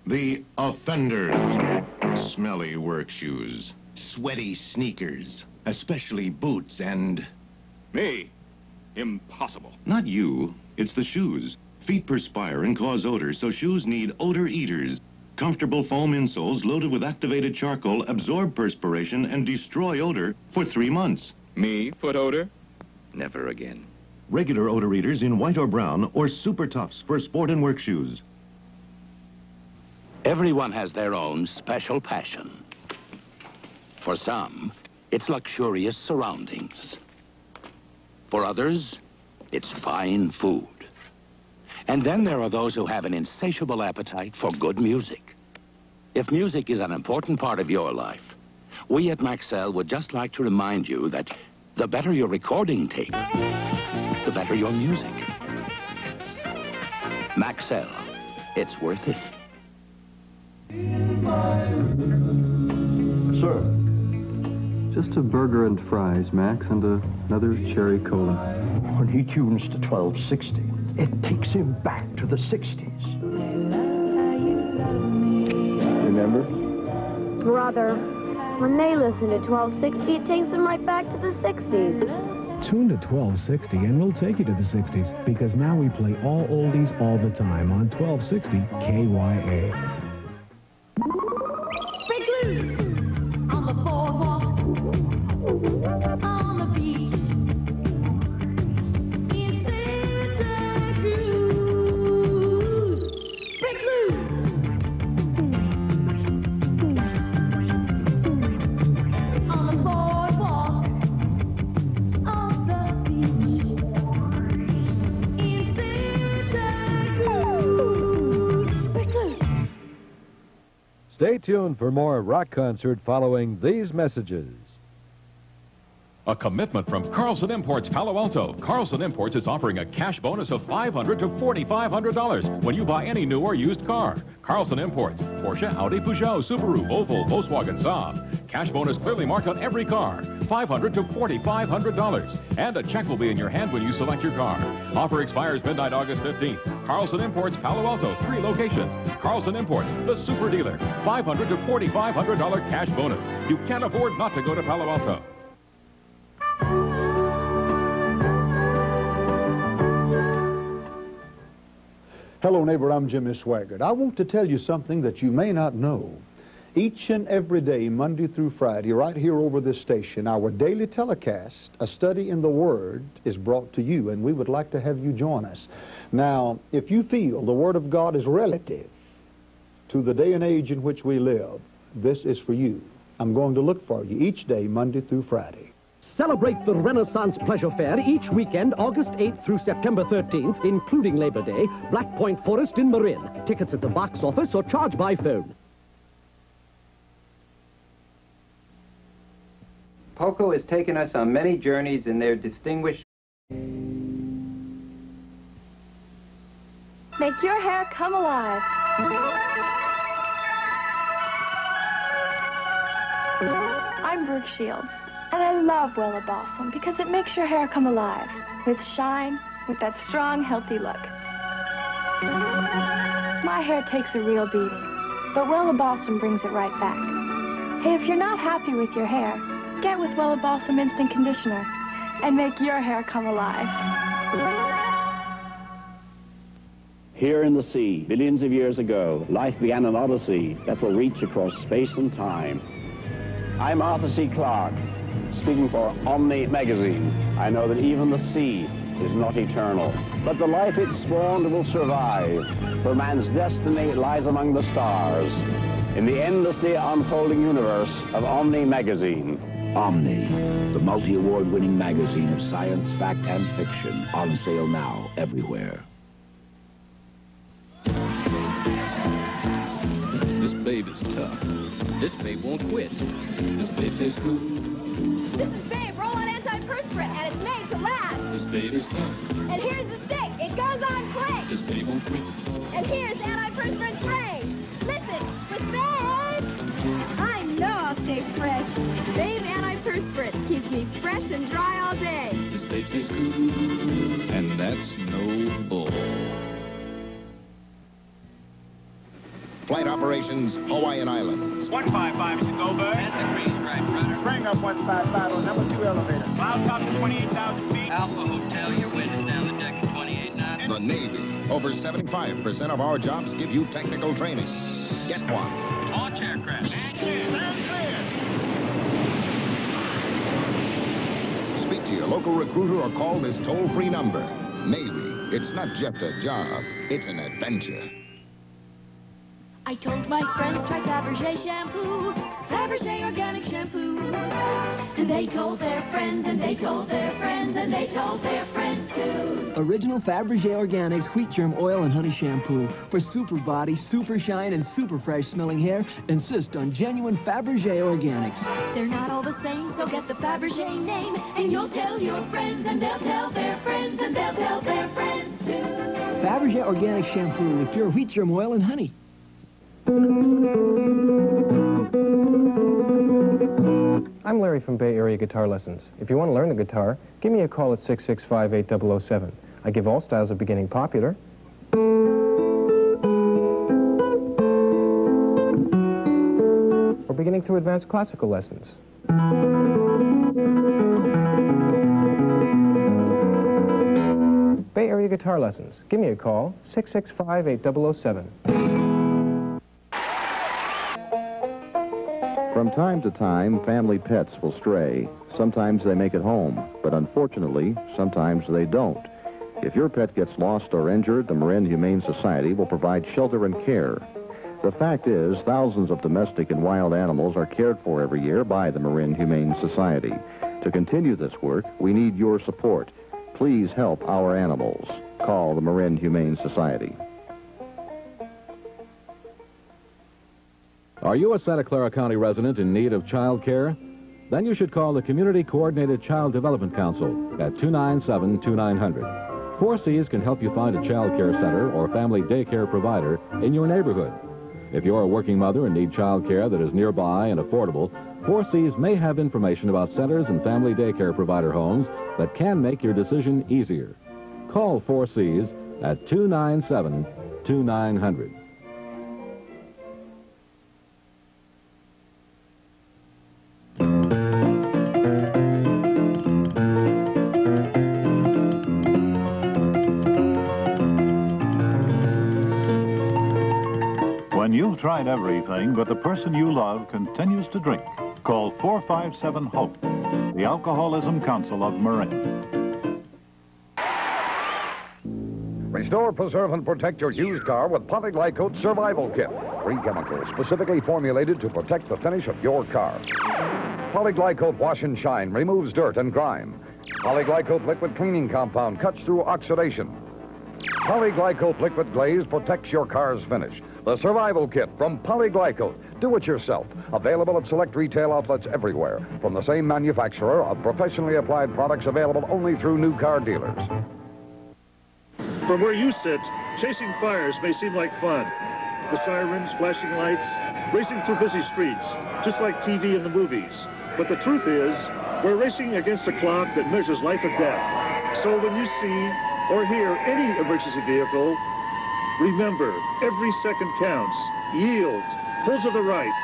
The offenders. Smelly work shoes, sweaty sneakers, especially boots and... Me? Impossible. Not you. It's the shoes. Feet perspire and cause odor, so shoes need Odor Eaters. Comfortable foam insoles loaded with activated charcoal absorb perspiration and destroy odor for 3 months. Me, foot odor? Never again. Regular Odor Eaters in white or brown, or Super Toughs for sport and work shoes. Everyone has their own special passion. For some, it's luxurious surroundings. For others, it's fine food. And then there are those who have an insatiable appetite for good music. If music is an important part of your life, we at Maxell would just like to remind you that the better your recording tape, the better your music. Maxell, it's worth it. Sir. Just a burger and fries, Max, and another cherry cola. When he tunes to 1260, it takes him back to the 60s. Remember? Brother, when they listen to 1260, it takes them right back to the 60s. Tune to 1260 and we'll take you to the 60s, because now we play all oldies all the time on 1260 KYA. Break loose on the boardwalk, on the beach, in Santa Cruz. Break loose on the boardwalk, on the beach, in Santa Cruz. Break loose. Stay tuned for more rock concert following these messages. A commitment from Carlsen Imports Palo Alto. Carlsen Imports is offering a cash bonus of $500 to $4,500 when you buy any new or used car. Carlsen Imports, Porsche, Audi, Peugeot, Subaru, Volvo, Volkswagen, Saab. Cash bonus clearly marked on every car, $500 to $4,500. And a check will be in your hand when you select your car. Offer expires midnight August 15th. Carlsen Imports Palo Alto, 3 locations. Carlsen Imports, the super dealer. $500 to $4,500 cash bonus. You can't afford not to go to Palo Alto. Hello, neighbor, I'm Jimmy Swaggert. I want to tell you something that you may not know. Each and every day, Monday through Friday, right here over this station, our daily telecast, A Study in the Word, is brought to you, and we would like to have you join us. Now, if you feel the Word of God is relative to the day and age in which we live, this is for you. I'm going to look for you each day, Monday through Friday. Celebrate the Renaissance Pleasure Fair each weekend, August 8th through September 13th, including Labor Day, Black Point Forest in Marin. Tickets at the box office or charge by phone. Poco has taken us on many journeys in their distinguished... Make your hair come alive. I'm Brooke Shields, and I love Wella Balsam because it makes your hair come alive, with shine, with that strong, healthy look. My hair takes a real beating, but Wella Balsam brings it right back. Hey, if you're not happy with your hair, get with Wella Balsam Instant Conditioner and make your hair come alive. Here in the sea, billions of years ago, life began an odyssey that will reach across space and time. I'm Arthur C. Clarke, speaking for Omni magazine. I know that even the sea is not eternal, but the life it spawned will survive, for man's destiny lies among the stars, in the endlessly unfolding universe of Omni magazine. Omni, the multi-award-winning magazine of science, fact, and fiction, on sale now everywhere. This babe is tough. This babe won't quit. This babe is cool. This is Babe, roll-on antiperspirant, and it's made to last. This babe is tough. And here's the stick. It goes on quick. This babe won't quit. And here's antiperspirant spray. Listen, with Babe, I know I'll stay fresh. Babe antiperspirant keeps me fresh and dry all day. This babe is cool, and that's no bull. Flight Operations, Hawaiian Islands. 155 is the go bird. And the green stripe runner. Bring up 155 on number 2 elevator. Cloud top to 28,000 feet. Alpha Hotel, your wind is down the deck at 28 knots. The Navy. Over 75% of our jobs give you technical training. Get one. Launch aircraft. And clear. Speak to your local recruiter or call this toll-free number. Navy. It's not just a job. It's an adventure. I told my friends try Faberge Shampoo, Faberge Organic Shampoo. And they told their friends, and they told their friends, and they told their friends too. Original Faberge Organics Wheat Germ Oil and Honey Shampoo. For super body, super shine, and super fresh smelling hair, insist on genuine Faberge Organics. They're not all the same, so get the Faberge name. And you'll tell your friends, and they'll tell their friends, and they'll tell their friends too. Faberge Organic Shampoo with pure wheat germ oil and honey. I'm Larry from Bay Area Guitar Lessons. If you want to learn the guitar, give me a call at 665-8007. I give all styles of beginning popular. Or beginning through advanced classical lessons. Bay Area Guitar Lessons. Give me a call, 665-8007. From time to time, family pets will stray. Sometimes they make it home, but unfortunately, sometimes they don't. If your pet gets lost or injured, the Marin Humane Society will provide shelter and care. The fact is, thousands of domestic and wild animals are cared for every year by the Marin Humane Society. To continue this work, we need your support. Please help our animals. Call the Marin Humane Society. Are you a Santa Clara County resident in need of child care? Then you should call the Community Coordinated Child Development Council at 297-2900. 4Cs can help you find a child care center or family daycare provider in your neighborhood. If you're a working mother and need child care that is nearby and affordable, 4Cs may have information about centers and family daycare provider homes that can make your decision easier. Call 4Cs at 297-2900. When you've tried everything, but the person you love continues to drink, call 457-HOPE, the Alcoholism Council of Marin. Restore, preserve, and protect your used car with PolyGlyCoat Survival Kit. 3 chemicals specifically formulated to protect the finish of your car. PolyGlyCoat Wash and Shine removes dirt and grime. PolyGlyCoat Liquid Cleaning Compound cuts through oxidation. PolyGlyCoat Liquid Glaze protects your car's finish. The Survival Kit from PolyGlyCoat. Do it yourself. Available at select retail outlets everywhere. From the same manufacturer of professionally applied products available only through new car dealers. From where you sit, chasing fires may seem like fun. The sirens, flashing lights, racing through busy streets, just like TV and the movies. But the truth is, we're racing against a clock that measures life and death. So when you see or hear any emergency vehicle, remember, every second counts. Yield, pull to the right,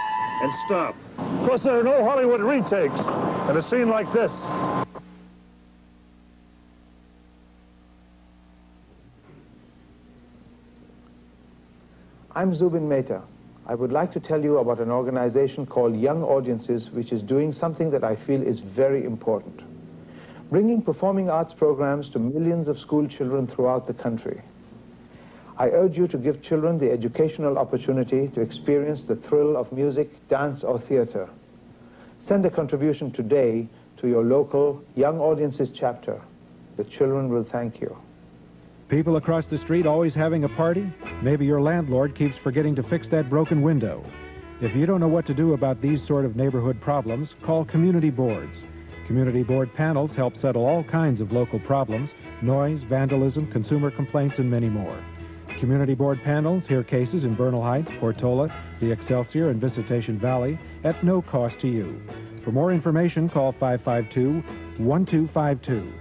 and stop. Because there are no Hollywood retakes in a scene like this. I'm Zubin Metha. I would like to tell you about an organization called Young Audiences, which is doing something that I feel is very important. Bringing performing arts programs to millions of school children throughout the country. I urge you to give children the educational opportunity to experience the thrill of music, dance, or theater. Send a contribution today to your local Young Audiences chapter. The children will thank you. People across the street always having a party? Maybe your landlord keeps forgetting to fix that broken window. If you don't know what to do about these sort of neighborhood problems, call community boards. Community board panels help settle all kinds of local problems, noise, vandalism, consumer complaints, and many more. Community board panels hear cases in Bernal Heights, Portola, the Excelsior, and Visitation Valley at no cost to you. For more information, call 552-1252.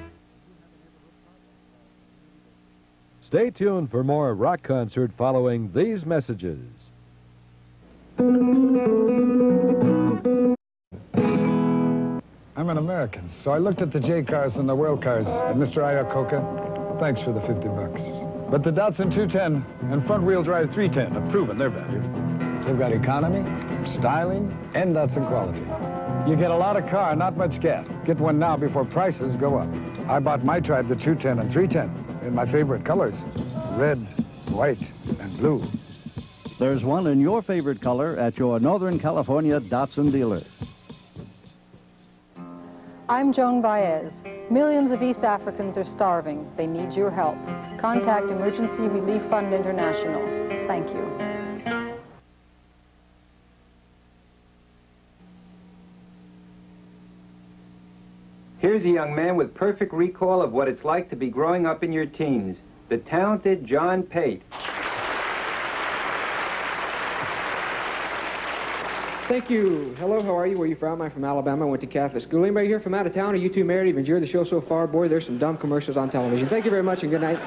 Stay tuned for more rock concert following these messages. I'm an American, so I looked at the J cars and the World cars, and Mr. Iacocca, thanks for the 50 bucks. But the Datsun 210 and front-wheel drive 310 have proven their value. They've got economy, styling, and Datsun quality. You get a lot of car, not much gas. Get one now before prices go up. I bought my tribe, the 210 and 310, in my favorite colors, red, white, and blue. There's one in your favorite color at your Northern California Datsun dealer. I'm Joan Baez. Millions of East Africans are starving. They need your help. Contact Emergency Relief Fund International. Thank you. Here's a young man with perfect recall of what it's like to be growing up in your teens. The talented John Pate. Thank you. Hello, how are you? Where are you from? I'm from Alabama. I went to Catholic school. Anybody here from out of town? Are you two married? Have you enjoyed the show so far? Boy, there's some dumb commercials on television. Thank you very much and good night.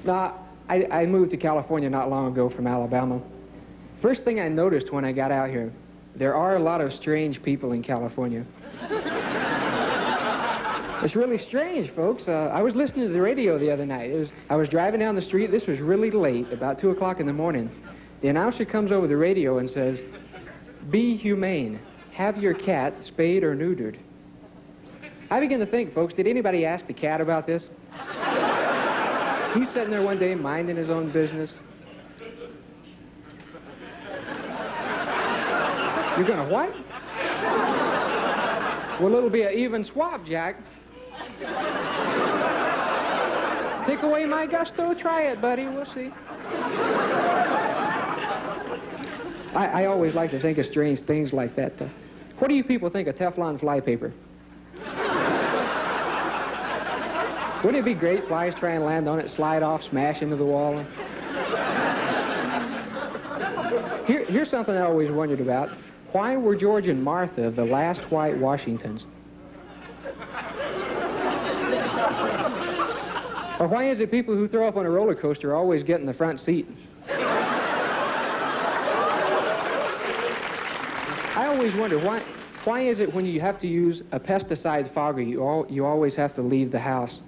Now, I moved to California not long ago from Alabama. First thing I noticed when I got out here, there are a lot of strange people in California. It's really strange, folks. I was listening to the radio the other night. I was driving down the street. This was really late, about 2 o'clock in the morning. The announcer comes over the radio and says, "Be humane. Have your cat spayed or neutered." I begin to think, folks, did anybody ask the cat about this? He's sitting there one day minding his own business. You're gonna what? Well, it'll be an even swap, Jack. Take away my gusto, try it, buddy, we'll see. I always like to think of strange things like that. What do you people think of Teflon flypaper? Wouldn't it be great, flies try and land on it, slide off, smash into the wall? Here's something I always wondered about. Why were George and Martha the last white Washingtons? Or why is it people who throw up on a roller coaster always get in the front seat? I always wonder, why is it when you have to use a pesticide fogger, you always have to leave the house?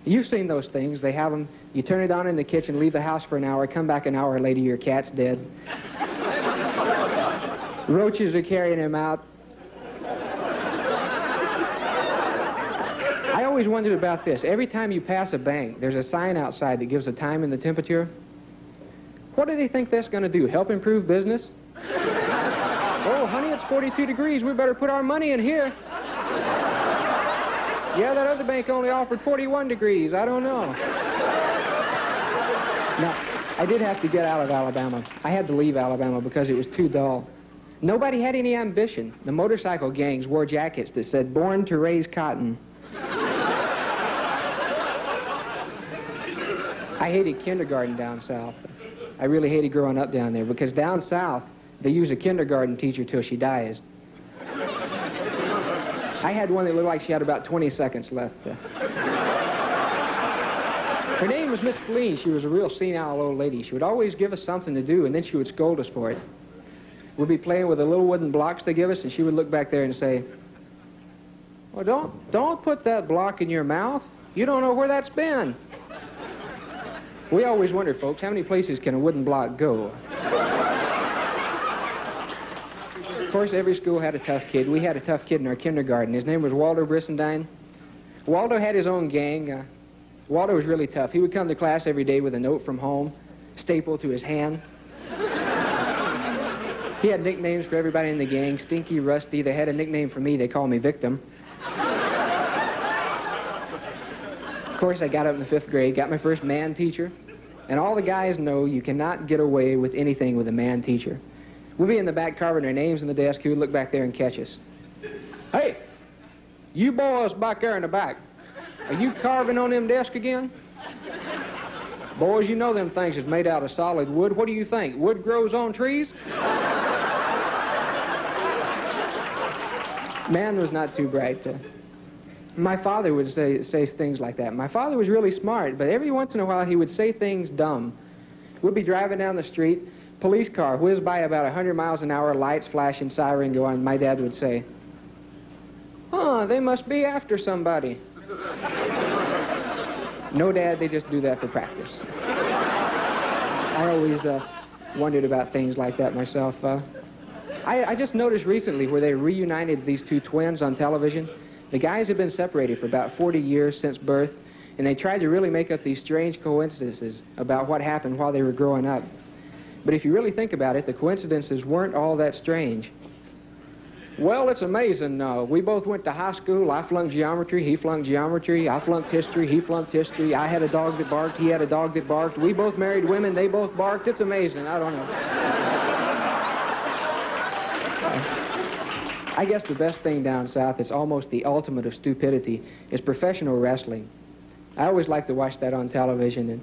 You've seen those things. They have them, you turn it on in the kitchen, leave the house for an hour, come back an hour later, your cat's dead. Roaches are carrying him out. I always wondered about this. Every time you pass a bank, there's a sign outside that gives the time and the temperature. What do they think that's going to do? Help improve business? Oh, honey, it's 42 degrees. We better put our money in here. Yeah, that other bank only offered 41 degrees. I don't know. Now, I did have to get out of Alabama. I had to leave Alabama because it was too dull. Nobody had any ambition. The motorcycle gangs wore jackets that said, "Born to raise cotton." I hated kindergarten down south. I really hated growing up down there because down south, they use a kindergarten teacher till she dies. I had one that looked like she had about 20 seconds left. Her name was Miss Fleen. She was a real senile old lady. She would always give us something to do, and then she would scold us for it. We'd be playing with the little wooden blocks they give us, and she would look back there and say, "Well, don't put that block in your mouth. You don't know where that's been." We always wondered, folks, how many places can a wooden block go? Of course, every school had a tough kid. We had a tough kid in our kindergarten. His name was Waldo Brissendine. Waldo had his own gang. Waldo was really tough. He would come to class every day with a note from home, stapled to his hand. He had nicknames for everybody in the gang. Stinky, Rusty. They had a nickname for me. They called me Victim. Of course, I got up in the 5th grade, got my first man teacher. And all the guys know you cannot get away with anything with a man teacher. We'd be in the back carving our names in the desk. He would look back there and catch us. "Hey, you boys back there in the back, are you carving on them desks again? Boys, you know them things is made out of solid wood. What do you think? Wood grows on trees?" Man was not too bright. My father would say things like that. My father was really smart, but every once in a while he would say things dumb. We'd be driving down the street, police car whizzed by about 100 miles an hour, lights flashing, siren going. My dad would say, "Oh, they must be after somebody." No, Dad, they just do that for practice. I always wondered about things like that myself. I just noticed recently where they reunited these two twins on television. The guys had been separated for about 40 years since birth, and they tried to really make up these strange coincidences about what happened while they were growing up. But if you really think about it, the coincidences weren't all that strange. Well, it's amazing. We both went to high school. I flunked geometry, he flunked geometry. I flunked history, he flunked history. I had a dog that barked, he had a dog that barked. We both married women, they both barked. It's amazing. I don't know. I guess the best thing down south, it's almost the ultimate of stupidity, is professional wrestling. I always like to watch that on television, and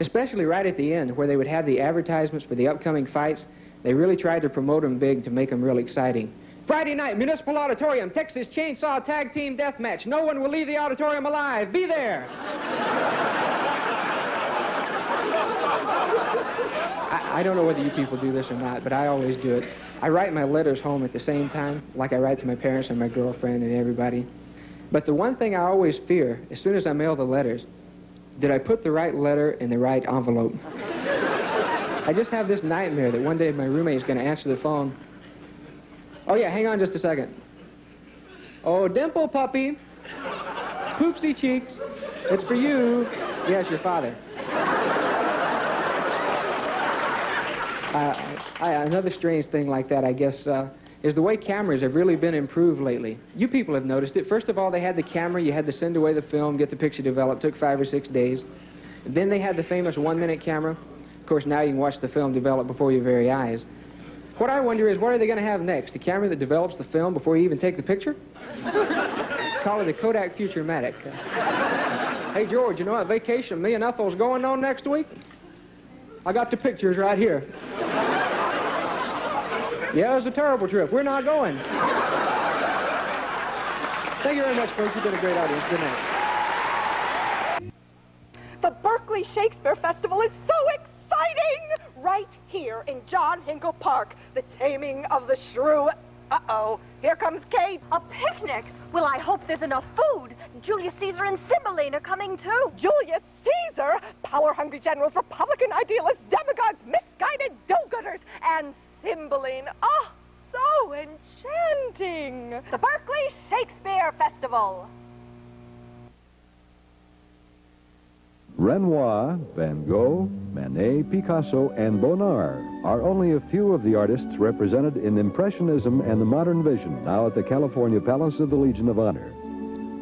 especially right at the end where they would have the advertisements for the upcoming fights. They really tried to promote them big to make them real exciting. Friday night, Municipal Auditorium, Texas Chainsaw Tag Team Death Match. No one will leave the auditorium alive. Be there. I don't know whether you people do this or not, but I always do it. I write my letters home at the same time, like I write to my parents and my girlfriend and everybody. But the one thing I always fear, as soon as I mail the letters, did I put the right letter in the right envelope? I just have this nightmare that one day my roommate's going to answer the phone. Oh, yeah, hang on just a second. Oh, Dimple Puppy, Poopsy Cheeks, it's for you. Yes, your father. Another strange thing like that, I guess, is the way cameras have really been improved lately. You people have noticed it. First of all, they had the camera. You had to send away the film, get the picture developed. Took 5 or 6 days. Then they had the famous 1-minute camera. Of course, now you can watch the film develop before your very eyes. What I wonder is, what are they going to have next? A camera that develops the film before you even take the picture? Call it a Kodak Futuramatic. Hey, George, you know what vacation me and Ethel's going on next week? I got the pictures right here. Yeah, it was a terrible trip. We're not going. Thank you very much, folks. You've been a great audience. Good night. The Berkeley Shakespeare Festival is so exciting! Right here in John Hinkle Park, the taming of the shrew. Uh-oh, here comes Kate. A picnic? Well, I hope there's enough food. Julius Caesar and Cymbeline are coming too. Julius Caesar? Power-hungry generals, Republican idealists, demagogues, misguided do-gooders, and Cymbeline. Oh, so enchanting. The Berkeley Shakespeare Festival. Renoir, Van Gogh, Manet, Picasso, and Bonnard are only a few of the artists represented in Impressionism and the Modern Vision, now at the California Palace of the Legion of Honor.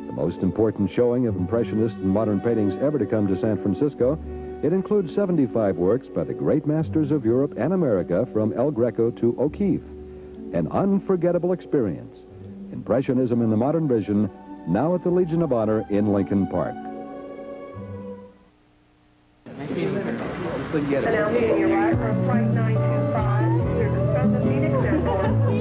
The most important showing of Impressionist and modern paintings ever to come to San Francisco, it includes 75 works by the great masters of Europe and America from El Greco to O'Keeffe. An unforgettable experience. Impressionism and the Modern Vision, now at the Legion of Honor in Lincoln Park. So you get it. And now hitting your right from flight 925 through the Southern Phoenix Airport, number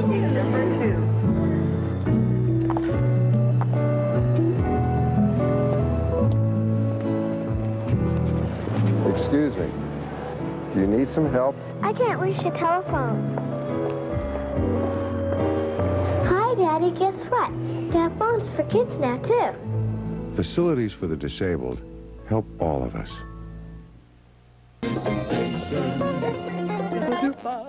2. Excuse me. Do you need some help? I can't reach the telephone. Hi, Daddy. Guess what? They have phones for kids now, too. Facilities for the disabled help all of us.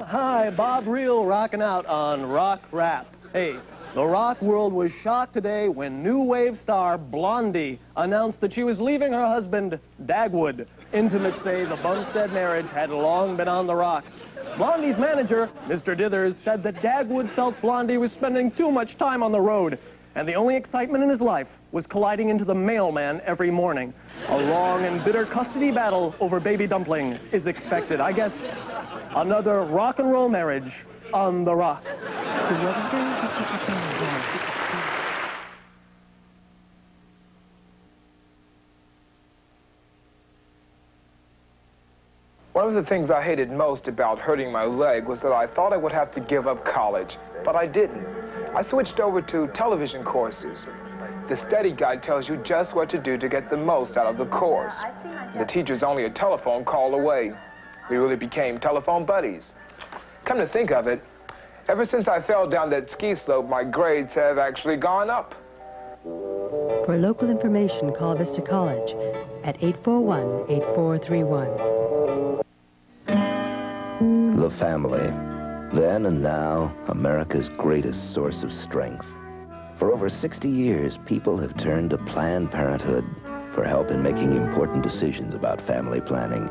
Hi, Bob Reel rocking out on Rock Rap. Hey, the rock world was shocked today when new wave star Blondie announced that she was leaving her husband, Dagwood. Intimates say the Bumstead marriage had long been on the rocks. Blondie's manager, Mr. Dithers, said that Dagwood felt Blondie was spending too much time on the road, and the only excitement in his life was colliding into the mailman every morning. A long and bitter custody battle over baby dumpling is expected. I guess another rock and roll marriage on the rocks. One of the things I hated most about hurting my leg was that I thought I would have to give up college, but I didn't. I switched over to television courses. The study guide tells you just what to do to get the most out of the course. The teacher's only a telephone call away. We really became telephone buddies. Come to think of it, ever since I fell down that ski slope, my grades have actually gone up. For local information, call Vista College at 841-8431. The family. Then and now, America's greatest source of strength. For over 60 years, people have turned to Planned Parenthood for help in making important decisions about family planning.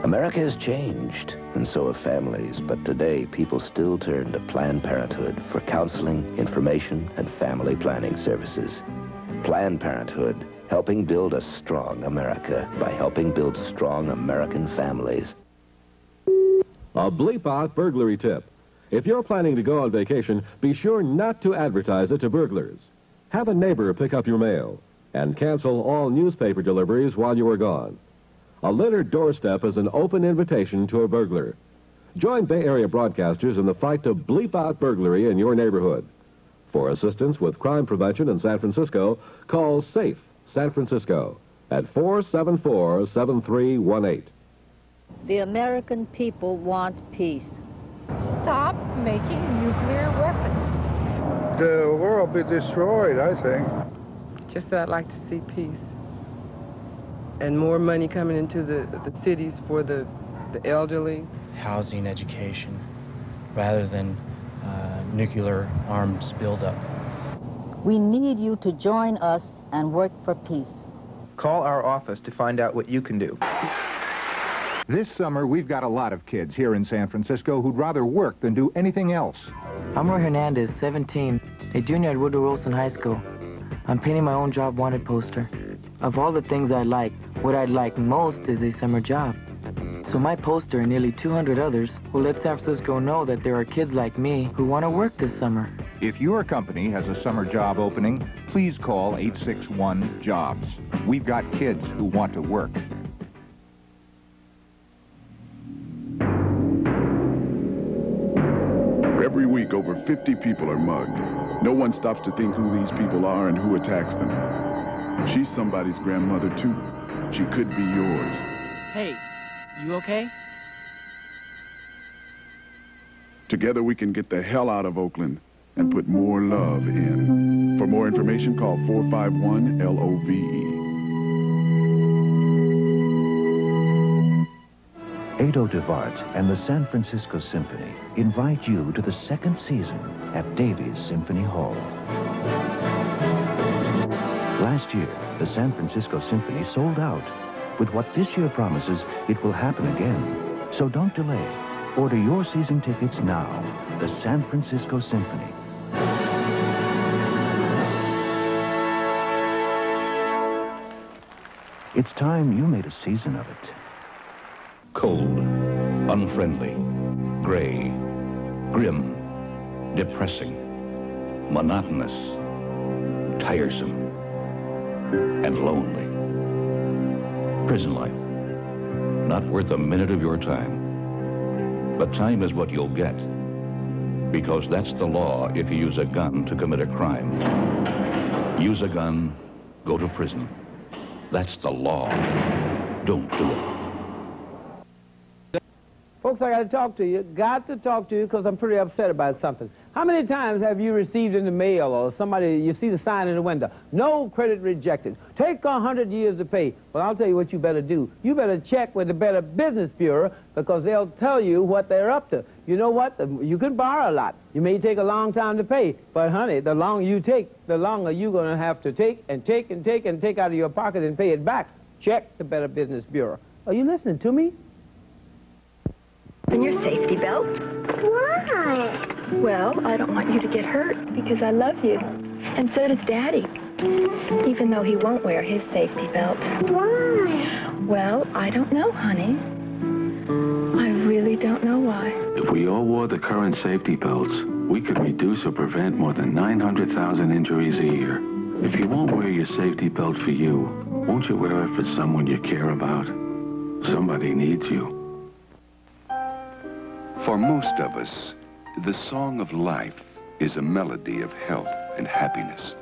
America has changed, and so have families, but today people still turn to Planned Parenthood for counseling, information, and family planning services. Planned Parenthood, helping build a strong America by helping build strong American families. A bleep out burglary tip. If you're planning to go on vacation, be sure not to advertise it to burglars. Have a neighbor pick up your mail, and cancel all newspaper deliveries while you are gone. A littered doorstep is an open invitation to a burglar. Join Bay Area broadcasters in the fight to bleep out burglary in your neighborhood. For assistance with crime prevention in San Francisco, call SAFE San Francisco at 474-7318. The American people want peace. Stop making nuclear weapons. The world will be destroyed, I think. Just that I'd like to see peace. And more money coming into the cities for the elderly. Housing, education, rather than nuclear arms buildup. We need you to join us and work for peace. Call our office to find out what you can do. This summer, we've got a lot of kids here in San Francisco who'd rather work than do anything else. I'm Roy Hernandez, 17, a junior at Woodrow Wilson High School. I'm painting my own job wanted poster. Of all the things I like, what I'd like most is a summer job. So my poster and nearly 200 others will let San Francisco know that there are kids like me who want to work this summer. If your company has a summer job opening, please call 861-JOBS. We've got kids who want to work. Every week, over 50 people are mugged. No one stops to think who these people are and who attacks them. She's somebody's grandmother, too. She could be yours. Hey, you okay? Together, we can get the hell out of Oakland and put more love in. For more information, call 451-LOVE. Ado DeVart and the San Francisco Symphony invite you to the second season at Davies Symphony Hall. Last year, the San Francisco Symphony sold out. With what this year promises, it will happen again. So don't delay. Order your season tickets now. The San Francisco Symphony. It's time you made a season of it. Cold, unfriendly, gray, grim, depressing, monotonous, tiresome, and lonely. Prison life. Not worth a minute of your time. But time is what you'll get. Because that's the law if you use a gun to commit a crime. Use a gun, go to prison. That's the law. Don't do it. Folks, I got to talk to you. Got to talk to you because I'm pretty upset about something. How many times have you received in the mail or somebody, you see the sign in the window, no credit rejected, take 100 years to pay? Well, I'll tell you what you better do. You better check with the Better Business Bureau because they'll tell you what they're up to. You know what? You can borrow a lot. You may take a long time to pay, but honey, the longer you take, the longer you're going to have to take and take and take and take out of your pocket and pay it back. Check the Better Business Bureau. Are you listening to me? And your safety belt. Why? Well, I don't want you to get hurt because I love you. And so does Daddy. Even though he won't wear his safety belt. Why? Well, I don't know, honey. I really don't know why. If we all wore the current safety belts, we could reduce or prevent more than 900,000 injuries a year. If you won't wear your safety belt for you, won't you wear it for someone you care about? Somebody needs you. For most of us, the song of life is a melody of health and happiness.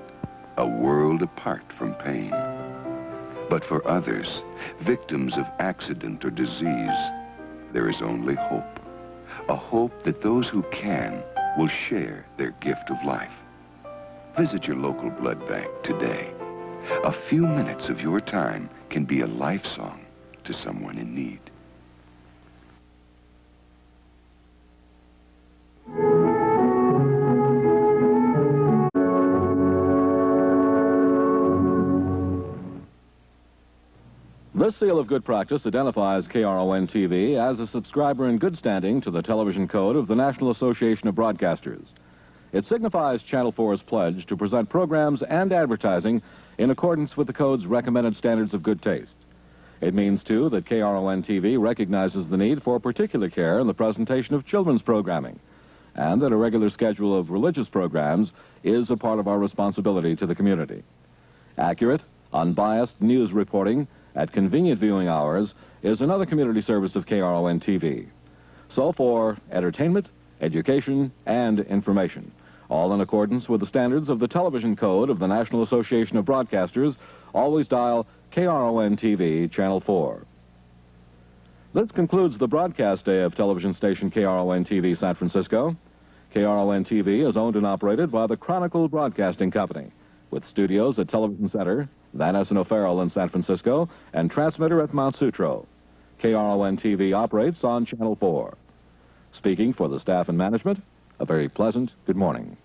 a world apart from pain. But for others, victims of accident or disease, there is only hope. A hope that those who can will share their gift of life. Visit your local blood bank today. A few minutes of your time can be a life song to someone in need. This seal of good practice identifies KRON-TV as a subscriber in good standing to the television code of the National Association of Broadcasters. It signifies Channel 4's pledge to present programs and advertising in accordance with the code's recommended standards of good taste. It means, too, that KRON-TV recognizes the need for particular care in the presentation of children's programming, and that a regular schedule of religious programs is a part of our responsibility to the community. Accurate, unbiased news reporting at convenient viewing hours is another community service of KRON-TV. So for entertainment, education, and information, all in accordance with the standards of the television code of the National Association of Broadcasters, always dial KRON-TV Channel 4. This concludes the broadcast day of television station KRON-TV San Francisco. KRON-TV is owned and operated by the Chronicle Broadcasting Company, with studios at Television Center, Van Ness and O'Farrell in San Francisco, and transmitter at Mount Sutro. KRON-TV operates on Channel 4. Speaking for the staff and management, a very pleasant good morning.